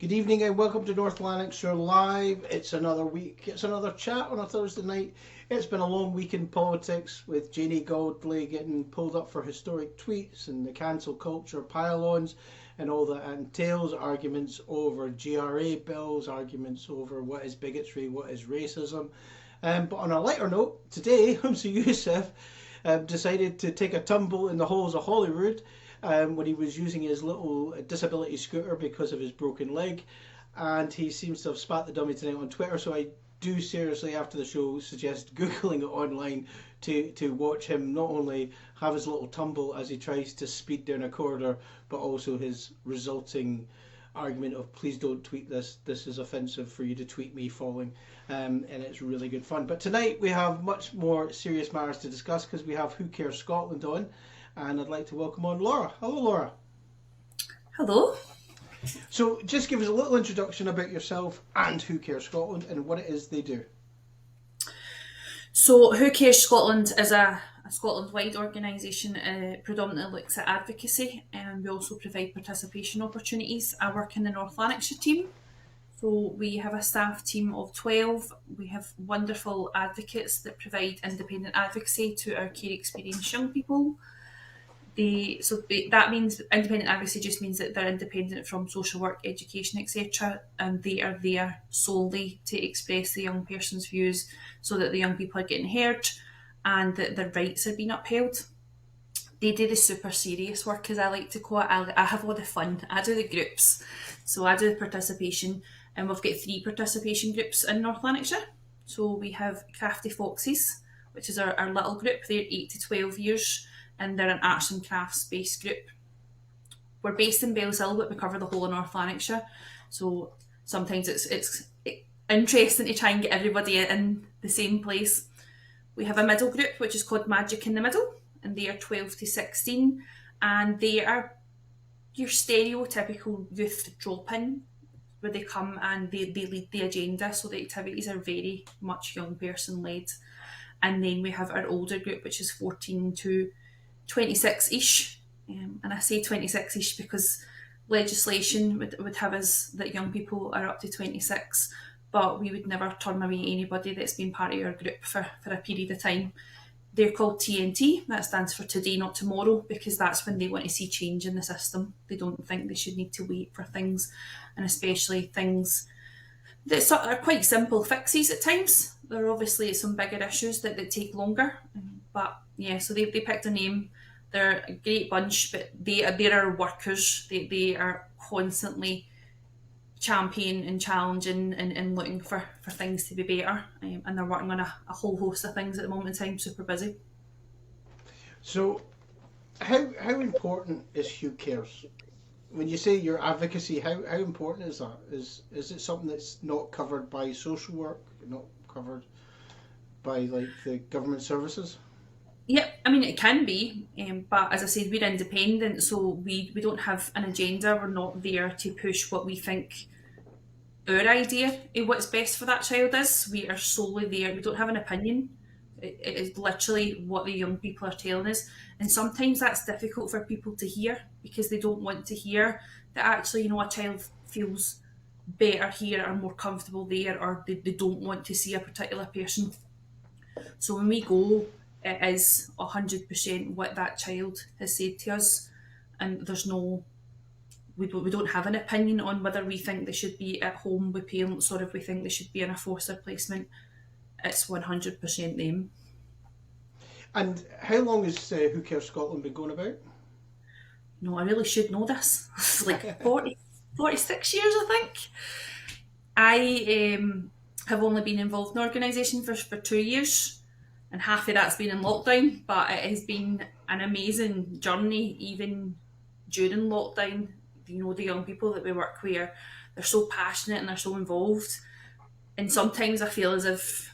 Good evening and welcome to North Lanarkshire Live. It's another week, it's another chat on a Thursday night. It's been a long week in politics with Janie Goldley getting pulled up for historic tweets and the cancel culture pile-ons and all that entails, arguments over GRA bills, arguments over what is bigotry, what is racism. But on a lighter note, today Humza Yousaf decided to take a tumble in the halls of Holyrood when he was using his little disability scooter because of his broken leg, and he seems to have spat the dummy tonight on Twitter. So I do seriously, after the show, suggest googling it online to watch him not only have his little tumble as he tries to speed down a corridor, but also his resulting argument of please don't tweet this is offensive for you to tweet me falling, and it's really good fun. But tonight we have much more serious matters to discuss because we have Who Cares Scotland on, and I'd like to welcome on Laura. Hello, Laura. Hello. So just give us a little introduction about yourself and Who Cares Scotland and what it is they do. So Who Cares Scotland is a Scotland-wide organisation, predominantly looks at advocacy, and we also provide participation opportunities. I work in the North Lanarkshire team. So we have a staff team of 12. We have wonderful advocates that provide independent advocacy to our care experienced young people. That means independent advocacy just means that they're independent from social work, education, etc., and they are there solely to express the young person's views so that the young people are getting heard and that their rights are being upheld. They do the super serious work, as I like to call it. I have a lot of fun. I do the groups, so I do the participation, and we've got 3 participation groups in North Lanarkshire. So we have Crafty Foxes, which is our little group. They're 8 to 12 years. And they're an arts and crafts based group. We're based in Bellshill, but we cover the whole of North Lanarkshire. So sometimes it's interesting to try and get everybody in the same place. We have a middle group, which is called Magic in the Middle, and they are 12 to 16. And they are your stereotypical youth drop-in, where they come and they lead the agenda. So the activities are very much young person led. And then we have our older group, which is 14 to 26-ish, and I say 26-ish because legislation would have us that young people are up to 26, but we would never turn away anybody that's been part of your group for a period of time. They're called TNT, that stands for Today Not Tomorrow, because that's when they want to see change in the system. They don't think they should need to wait for things, and especially things that are quite simple fixes at times. There are obviously some bigger issues that take longer, but yeah, so they picked a name. They're a great bunch, but they are workers. They are constantly championing and challenging and looking for things to be better. And they're working on a whole host of things at the moment in time, super busy. So how important is Who Cares? When you say your advocacy, how important is that? Is it something that's not covered by social work, not covered by like the government services? Yep, I mean it can be, but as I said, we're independent, so we don't have an agenda. We're not there to push what we think our idea of what's best for that child is. We are solely there. We don't have an opinion. It is literally what the young people are telling us, and sometimes that's difficult for people to hear because they don't want to hear that actually, a child feels better here or more comfortable there, or they don't want to see a particular person. So when we go, it is 100% what that child has said to us, and we don't have an opinion on whether we think they should be at home with parents or if we think they should be in a foster placement. It's 100% them. And how long has Who Cares Scotland been going about? No, I really should know this. It's like 46 years, I think. I have only been involved in the organisation for 2 years, and half of that's been in lockdown, but it has been an amazing journey, even during lockdown. The young people that we work with, they're so passionate and they're so involved, and sometimes I feel as if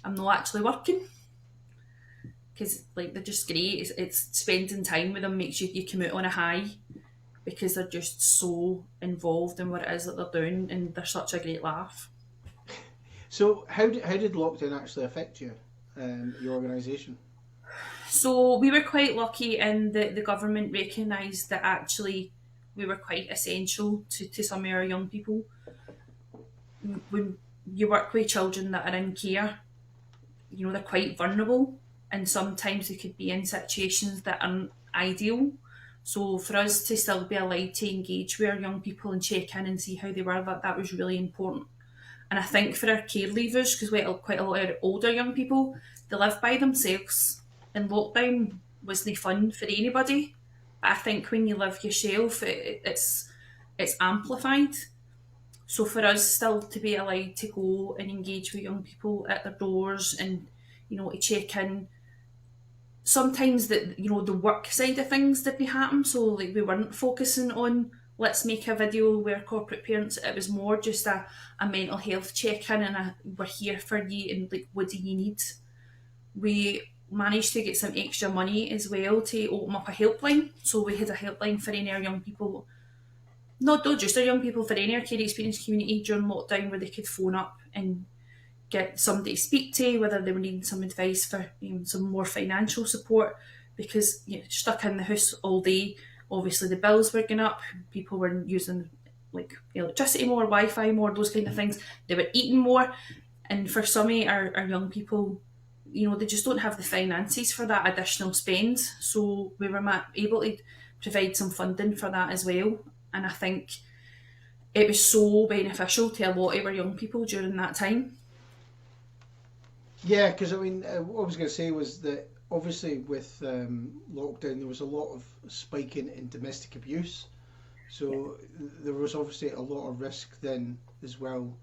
I'm not actually working, because they're just great. It's spending time with them makes you come out on a high, because they're just so involved in what it is that they're doing, and they're such a great laugh. So how did lockdown actually affect you, your organisation? So we were quite lucky in that the government recognised that actually we were quite essential to some of our young people. When you work with children that are in care, they're quite vulnerable, and sometimes they could be in situations that aren't ideal. So for us to still be allowed to engage with our young people and check in and see how they were, that was really important. And I think for our care leavers, because quite a lot of our older young people, they live by themselves, and lockdown wasn't fun for anybody. But I think when you live yourself, it's amplified. So for us still to be allowed to go and engage with young people at their doors and, to check in, sometimes the work side of things didn't happen. So like we weren't focusing on let's make a video where corporate parents, it was more just a mental health check-in and we're here for you and like what do you need. We managed to get some extra money as well to open up a helpline. So we had a helpline for any of our young people, not just our young people, for any of our care experience community during lockdown, where they could phone up and get somebody to speak to, whether they were needing some advice for some more financial support, because stuck in the house all day, obviously the bills were going up, people were using like electricity more, Wi-Fi more, those kind of things, they were eating more, and for some of our young people, they just don't have the finances for that additional spend. So we were able to provide some funding for that as well, and I think it was so beneficial to a lot of our young people during that time. Yeah, because I mean, what I was going to say was that obviously with lockdown there was a lot of spiking in domestic abuse, so there was obviously a lot of risk then as well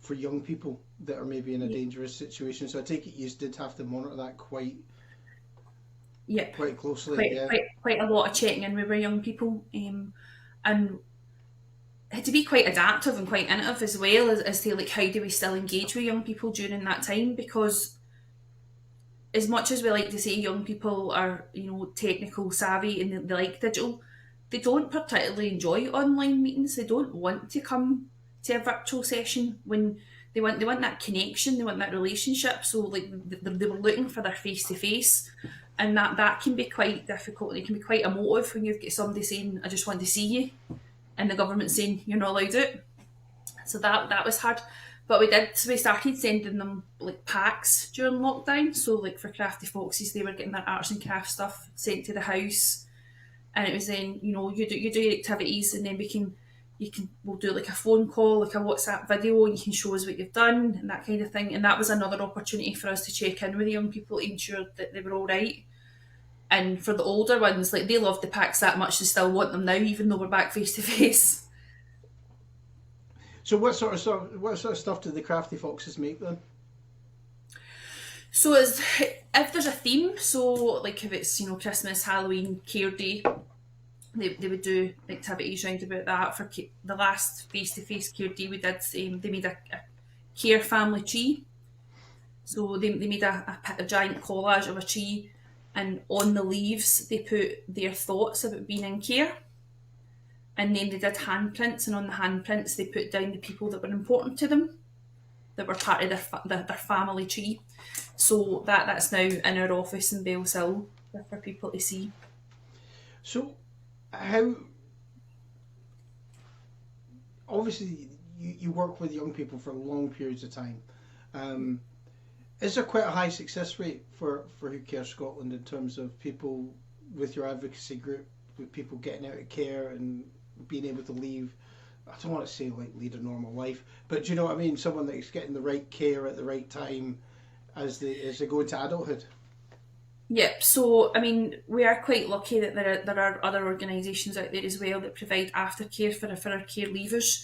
for young people that are maybe in a dangerous situation. So I take it you did have to monitor that quite closely. Quite a lot of checking in with our young people, and had to be quite adaptive and quite innovative as well as to like how do we still engage with young people during that time, because as much as we like to say young people are technical savvy and they like digital, they don't particularly enjoy online meetings. They don't want to come to a virtual session when they want that connection, they want that relationship. So like they were looking for their face to face, and that can be quite difficult. It can be quite emotive when you've got somebody saying I just want to see you, and the government saying you're not allowed out. So that was hard. But we started sending them like packs during lockdown. So like for Crafty Foxes, they were getting their arts and crafts stuff sent to the house. And it was then, you do your activities, and then we'll do like a phone call, like a WhatsApp video, and you can show us what you've done and that kind of thing. And that was another opportunity for us to check in with the young people to ensure that they were all right. And for the older ones, like they love the packs that much, they still want them now, even though we're back face to face. So what sort of stuff do the Crafty Foxes make then? So if there's a theme, so like if it's Christmas, Halloween, Care Day, they would do activities round about that. For the last face to face Care Day we did, they made a care family tree. So they made a giant collage of a tree, and on the leaves they put their thoughts about being in care. And then they did handprints, and on the handprints they put down the people that were important to them, that were part of their family tree. So that's now in our office in Bellshill for people to see. So how, obviously you work with young people for long periods of time. Is there quite a high success rate for Who Cares Scotland in terms of people with your advocacy group, with people getting out of care and being able to leave, I don't want to say like lead a normal life, but do you know what I mean? Someone that's getting the right care at the right time as they go into adulthood. Yep. So I mean, we are quite lucky that there are other organisations out there as well that provide aftercare for our care leavers.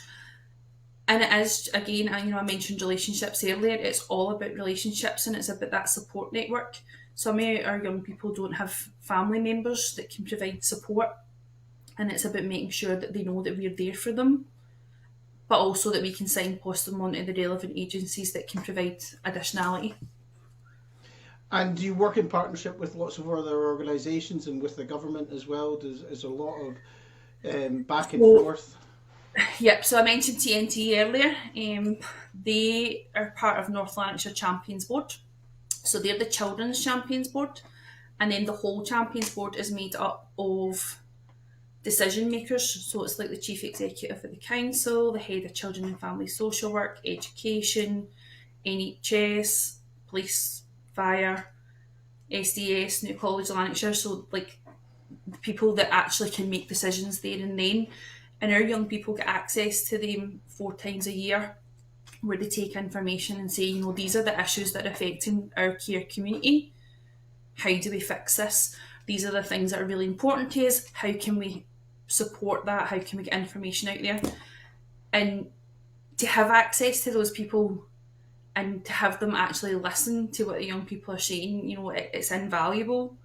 And it is, again, I mentioned relationships earlier. It's all about relationships, and it's about that support network. Some of our young people don't have family members that can provide support, and it's about making sure that they know that we're there for them, but also that we can signpost them onto the relevant agencies that can provide additionality. And do you work in partnership with lots of other organisations and with the government as well? Is there a lot of back and forth? Yep, so I mentioned TNT earlier. They are part of North Lanarkshire Champions Board. So they're the Children's Champions Board. And then the whole Champions Board is made up of decision makers. So it's like the chief executive of the council, the head of children and family social work, education, NHS, police, fire, SDS, New College, Lanarkshire. So like the people that actually can make decisions there and then. And our young people get access to them 4 times a year, where they take information and say, you know, these are the issues that are affecting our care community. How do we fix this? These are the things that are really important to us. How can we support that? How can we get information out there? And to have access to those people and to have them actually listen to what the young people are saying, you know, it's invaluable.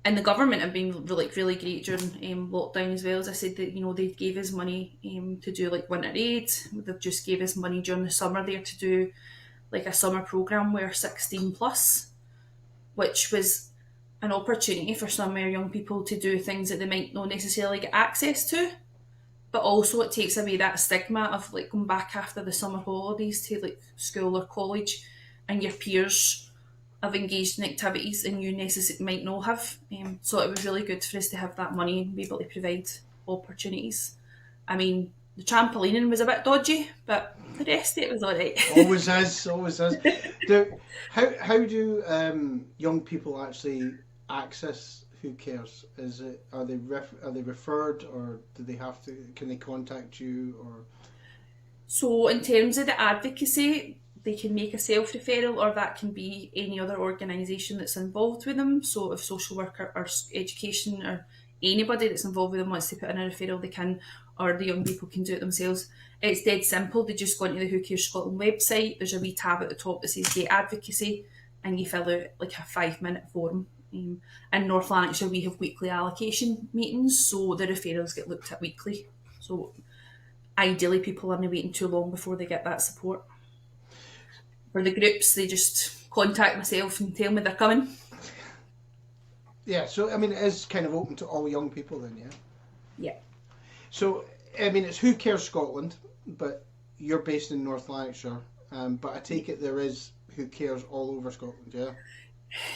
And the government have been really great during lockdown as well. As I said, that, you know, they gave us money to do like winter aid. They've just gave us money during the summer there to do like a summer programme where 16 plus, which was an opportunity for some of our young people to do things that they might not necessarily get access to. But also it takes away that stigma of like going back after the summer holidays to like school or college and your peers have engaged in activities and you might not have. So it was really good for us to have that money and be able to provide opportunities. I mean, the trampolining was a bit dodgy, but the rest of it was all right. Always is. How do young people actually access Who Cares? Are they referred, or do they have to? Can they contact you or? So in terms of the advocacy, they can make a self-referral, or that can be any other organisation that's involved with them. So if social worker or education or anybody that's involved with them wants to put in a referral, they can, or the young people can do it themselves. It's dead simple. They just go into the Who Cares Scotland website. There's a wee tab at the top that says Get Advocacy, and you fill out like a 5-minute form. In North Lanarkshire, we have weekly allocation meetings, so the referrals get looked at weekly. So ideally, people aren't waiting too long before they get that support. For the groups, they just contact myself and tell me they're coming. Yeah, so I mean, it is kind of open to all young people then, yeah? Yeah. So, I mean, it's Who Cares Scotland, but you're based in North Lanarkshire, but I take it there is Who Cares all over Scotland, yeah?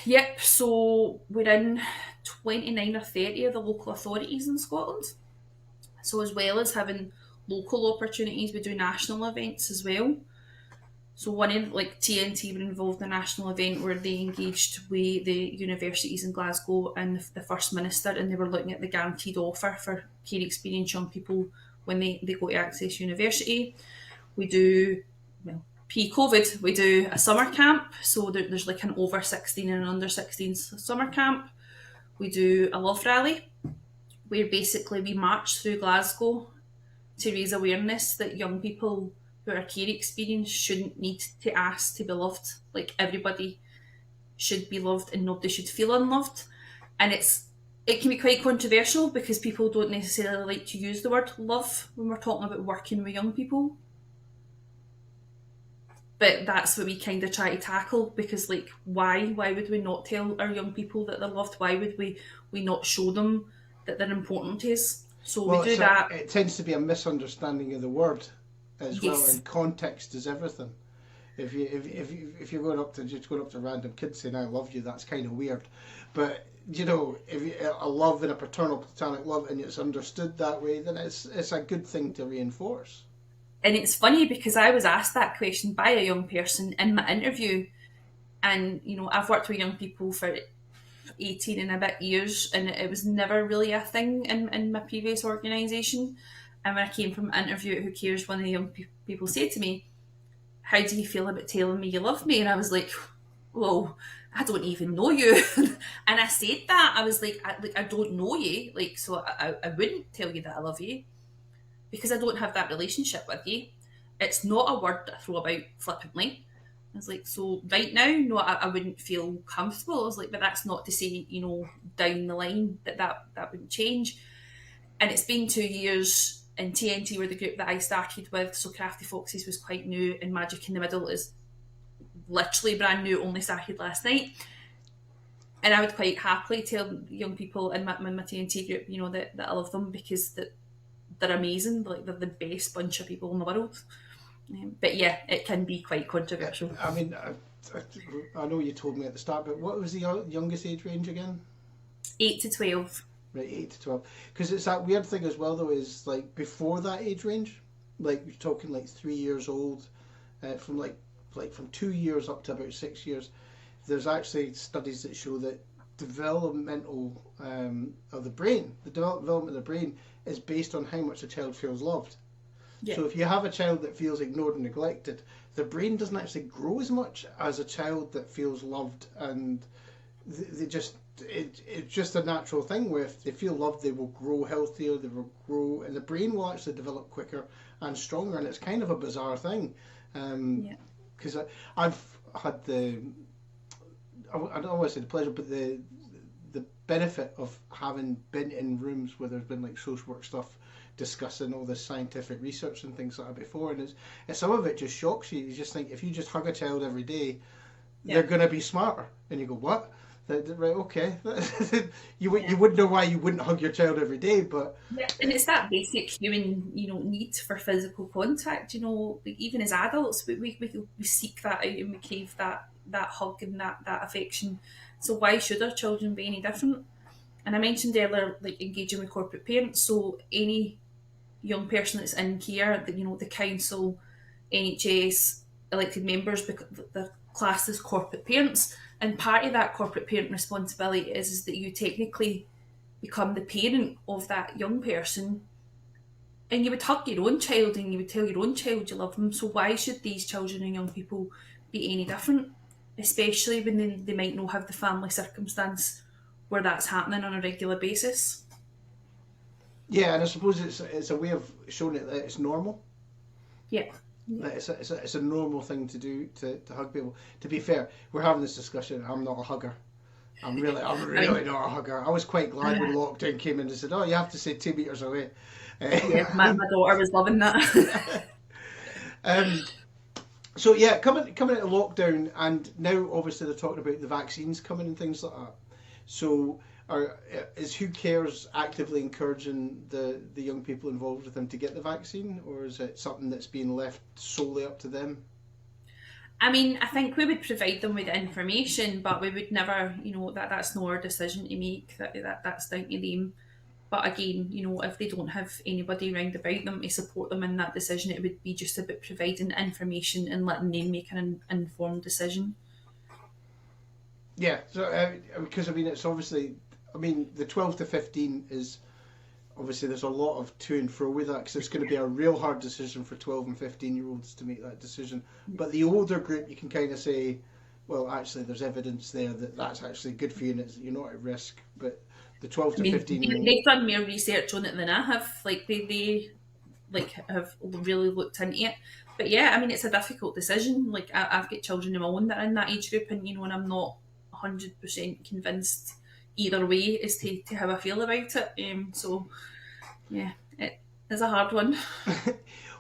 Yep, so we're in 29 or 30 of the local authorities in Scotland. So as well as having local opportunities, we do national events as well. So one in like TNT were involved in a national event where they engaged with the universities in Glasgow and the First Minister, and they were looking at the guaranteed offer for care experience young people when they go to access university. We do, well, pre-COVID, we do a summer camp. So there's like an over 16 and under 16s summer camp. We do a love rally where basically we march through Glasgow to raise awareness that young people who are care experienced shouldn't need to ask to be loved. Like everybody should be loved and nobody should feel unloved. And it can be quite controversial because people don't necessarily like to use the word love when we're talking about working with young people. But that's what we kind of try to tackle, because like why would we not tell our young people that they're loved? Why would we not show them that they're important to us? So well, we do that. It tends to be a misunderstanding of the word as well, Yes. and context is everything. If you're going up to random kids saying I love you, that's kind of weird. But you know, if a love and a paternal platonic love, and it's understood that way, then it's a good thing to reinforce. And it's funny because I was asked that question by a young person in my interview, and you know, I've worked with young people for 18 and a bit years, and it was never really a thing in my previous organisation. And when I came from an interview at Who Cares, one of the young people said to me, how do you feel about telling me you love me? And I was like, well, I don't even know you. And I said that. I was like, I don't know you. Like, so I wouldn't tell you that I love you because I don't have that relationship with you. It's not a word that I throw about flippantly. I was like, so right now, no, I wouldn't feel comfortable. I was like, but that's not to say, you know, down the line that wouldn't change. And it's been 2 years, and TNT were the group that I started with, so Crafty Foxes was quite new, and Magic in the Middle is literally brand new, only started last night. And I would quite happily tell young people in my TNT group, you know, that I love them because they're amazing, like they're the best bunch of people in the world. But yeah, it can be quite controversial. I mean, I know you told me at the start, but what was the youngest age range again? 8 to 12. Right, 8 to 12. Because it's that weird thing as well, though, is like before that age range, like you're talking like 3 years old, from like from 2 years up to about 6 years. There's actually studies that show that developmental of the brain, the development of the brain is based on how much a child feels loved. Yeah. So if you have a child that feels ignored and neglected, the brain doesn't actually grow as much as a child that feels loved, and they just it's just a natural thing where if they feel loved, they will grow healthier, they will grow, and the brain will actually develop quicker and stronger. And it's kind of a bizarre thing, Yeah. because I've had I don't want to say the pleasure, but the benefit of having been in rooms where there's been like social work stuff discussing all this scientific research and things like that before, and some of it just shocks you. You just think if you just hug a child every day, they're going to be smarter, and you go, what? Right, okay. You wouldn't know why you wouldn't hug your child every day, but Yeah, and it's that basic human, need for physical contact. Like even as adults, we seek that out and we crave that hug and that affection. So why should our children be any different? And I mentioned earlier, like engaging with corporate parents. So any young person that's in care, the council, NHS, elected members, because they're classed as corporate parents. And part of that corporate parent responsibility is that you technically become the parent of that young person, and you would hug your own child and you would tell your own child you love them. So why should these children and young people be any different, especially when they might not have the family circumstance where that's happening on a regular basis? yeah, and I suppose it's a way of showing it that it's normal. Yeah. That it's a normal thing to do to hug people. To be fair, we're having this discussion. I'm not a hugger. I'm really not a hugger. I was quite glad when lockdown came in and said, "Oh, you have to stay 2 meters away." Yeah, my daughter was loving that. um, so yeah, coming out of lockdown, and now obviously they're talking about the vaccines coming and things like that. So is Who Cares actively encouraging the young people involved with them to get the vaccine, or is it something that's being left solely up to them? I mean, I think we would provide them with information, but we would never, that's not our decision to make. That's down to them. But again, if they don't have anybody round about them to support them in that decision, it would be just about providing information and letting them make an informed decision. Yeah, so because it's obviously, the 12 to 15 is obviously there's a lot of to and fro with that, because it's going to be a real hard decision for 12 and 15-year-olds to make that decision. But the older group, you can kind of say, well, actually, there's evidence there that that's actually good for you and you're not at risk. But the 12 to 15, they've done more research on it than I have. Like they have really looked into it. But yeah, it's a difficult decision. Like I've got children of my own that are in that age group, and and I'm not 100% convinced either way as to how I feel about it. So yeah, it is a hard one.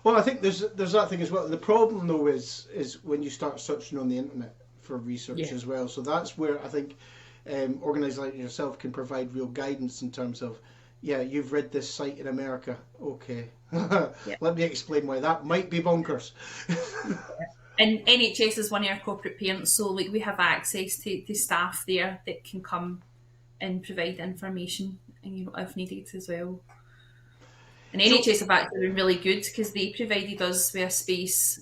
Well, I think there's that thing as well. The problem though is when you start searching on the internet for research as well. So that's where I think organisations like yourself can provide real guidance in terms of, yeah, you've read this site in America. Okay, let me explain why that might be bonkers. And NHS is one of our corporate parents, so like we have access to staff there that can come and provide information, and if needed as well. And NHS have actually been really good because they provided us with a space,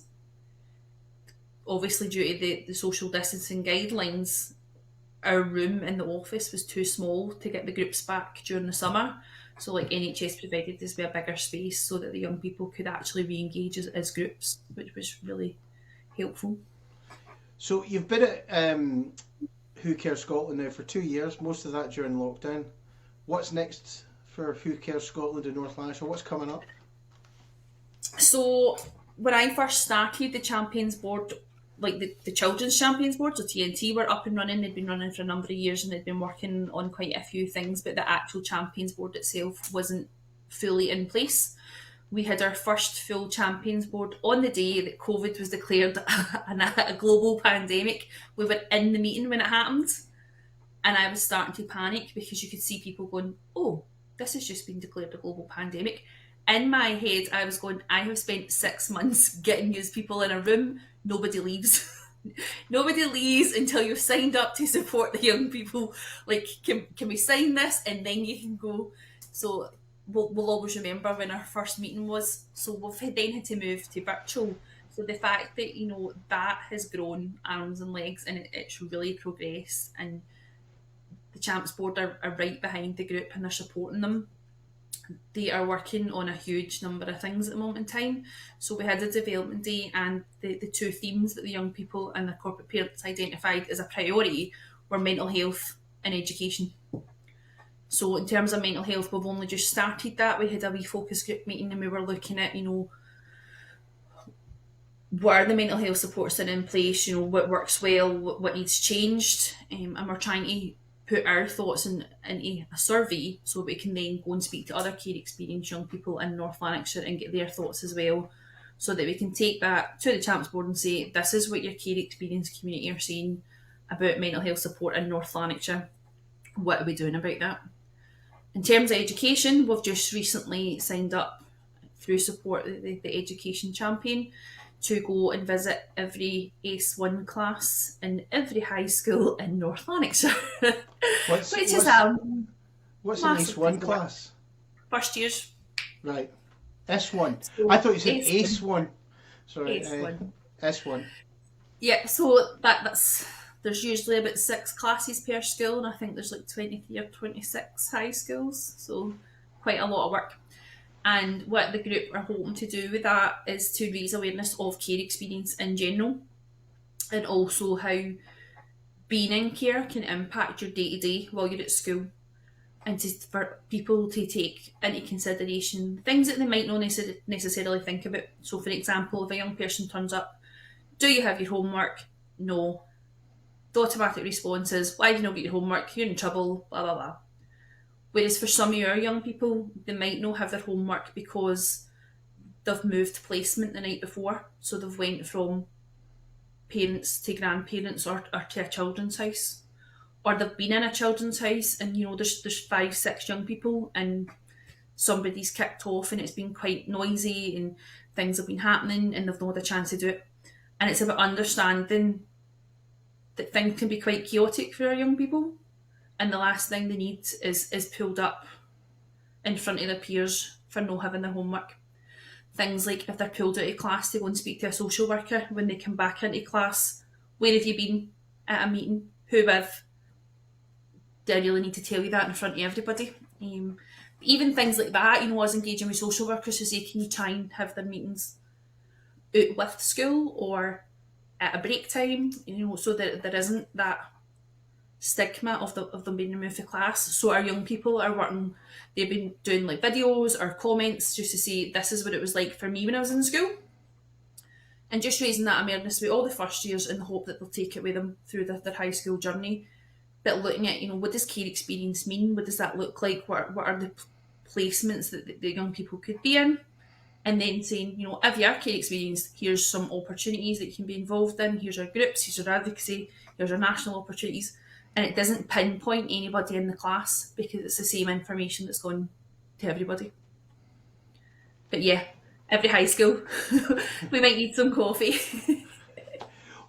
obviously due to the social distancing guidelines. Our room in the office was too small to get the groups back during the summer. So like NHS provided us with a bigger space so that the young people could actually re-engage as groups, which was really helpful. So you've been at Who Cares Scotland now for 2 years, most of that during lockdown. What's next for Who Cares Scotland in North Lanarkshire? What's coming up? So when I first started, the Champions Board, like the Children's Champions Board, so TNT, were up and running. They'd been running for a number of years and they'd been working on quite a few things, but the actual Champions Board itself wasn't fully in place. We had our first full Champions Board on the day that COVID was declared a global pandemic. We were in the meeting when it happened, and I was starting to panic because you could see people going, oh, this has just been declared a global pandemic. In my head, I was going, I have spent 6 months getting these people in a room, nobody leaves. Nobody leaves until you've signed up to support the young people. Like, can we sign this and then you can go? So we'll always remember when our first meeting was. So we've then had to move to virtual. So the fact that, you know, that has grown arms and legs, and it's really progressed, and the Champs Board are right behind the group and they're supporting them. They are working on a huge number of things at the moment in time. So we had a development day, and the two themes that the young people and the corporate parents identified as a priority were mental health and education. So in terms of mental health, we've only just started that. We had a wee focus group meeting and we were looking at, you know, what are the mental health supports that are in place, you know, what works well, what needs changed, and we're trying to put our thoughts into a survey so we can then go and speak to other care experience young people in North Lanarkshire and get their thoughts as well, so that we can take that to the Champs Board and say, this is what your care experience community are saying about mental health support in North Lanarkshire. What are we doing about that? In terms of education, we've just recently signed up through support the education champion to go and visit every ACE1 class in every high school in North Lanarkshire, What's which is what's an massive ACE1 piece of work. class? First years. Right. S1. So I thought you said ACE1. ACE1. Sorry. ACE1. S1. Yeah, so that's there's usually about 6 classes per school, and I think there's like 23 or 26 high schools, so quite a lot of work. And what the group are hoping to do with that is to raise awareness of care experience in general, and also how being in care can impact your day to day while you're at school, and for people to take into consideration things that they might not necessarily think about. So, for example, if a young person turns up, do you have your homework? No. The automatic response is, why do you not get your homework? You're in trouble, blah, blah, blah. Whereas for some of your young people, they might not have their homework because they've moved placement the night before. So they've went from parents to grandparents, or to a children's house. Or they've been in a children's house and, you know, there's 5, 6 young people and somebody's kicked off and it's been quite noisy and things have been happening and they've not had a chance to do it. And it's about understanding that things can be quite chaotic for our young people, and the last thing they need is pulled up in front of their peers for not having their homework. Things like if they're pulled out of class to go and speak to a social worker when they come back into class, where have you been at a meeting? Who with? Do I really need to tell you that in front of everybody? Even things like that, you know, us engaging with social workers to say, can you try and have their meetings out with school or at a break time, you know, so that there isn't that stigma of them being removed from class. So our young people are working, they've been doing like videos or comments just to say, this is what it was like for me when I was in school. And just raising that awareness with all the first years in the hope that they'll take it with them through their high school journey. But looking at, you know, what does care experience mean? What does that look like? What are the placements that the young people could be in? And then saying, you know, if you are care experienced, here's some opportunities that you can be involved in. Here's our groups, here's our advocacy, here's our national opportunities. And it doesn't pinpoint anybody in the class because it's the same information that's gone to everybody. But yeah, every high school, we might need some coffee.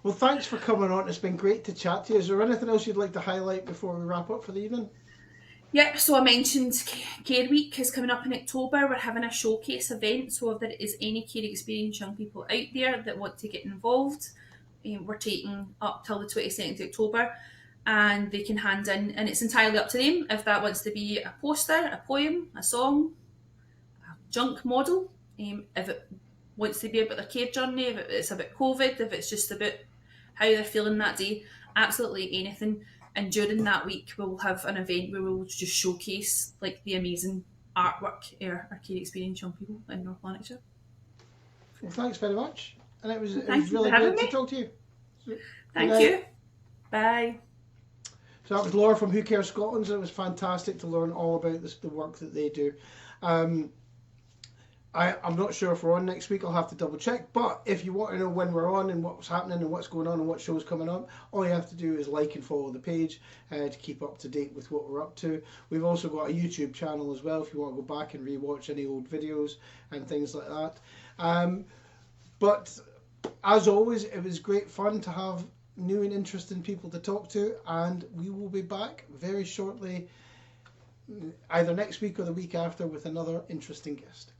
Well, thanks for coming on. It's been great to chat to you. Is there anything else you'd like to highlight before we wrap up for the evening? Yep, so I mentioned Care Week is coming up in October. We're having a showcase event, so if there is any care experience young people out there that want to get involved, we're taking up till the 22nd of October, and they can hand in, and it's entirely up to them if that wants to be a poster, a poem, a song, a junk model, if it wants to be about their care journey, if it's about COVID, if it's just about how they're feeling that day, absolutely anything. And during that week, we'll have an event where we'll just showcase like the amazing artwork our care experience young people in North Lanarkshire. Well, thanks very much. And it was Thank really great to talk to you. Thank you. Bye. So that was Laura from Who Cares Scotland. And it was fantastic to learn all about the work that they do. I'm not sure if we're on next week. I'll have to double check. But if you want to know when we're on and what's happening and what's going on and what show's coming up, all you have to do is like and follow the page to keep up to date with what we're up to. We've also got a YouTube channel as well if you want to go back and rewatch any old videos and things like that. But as always, it was great fun to have new and interesting people to talk to, and we will be back very shortly, either next week or the week after, with another interesting guest.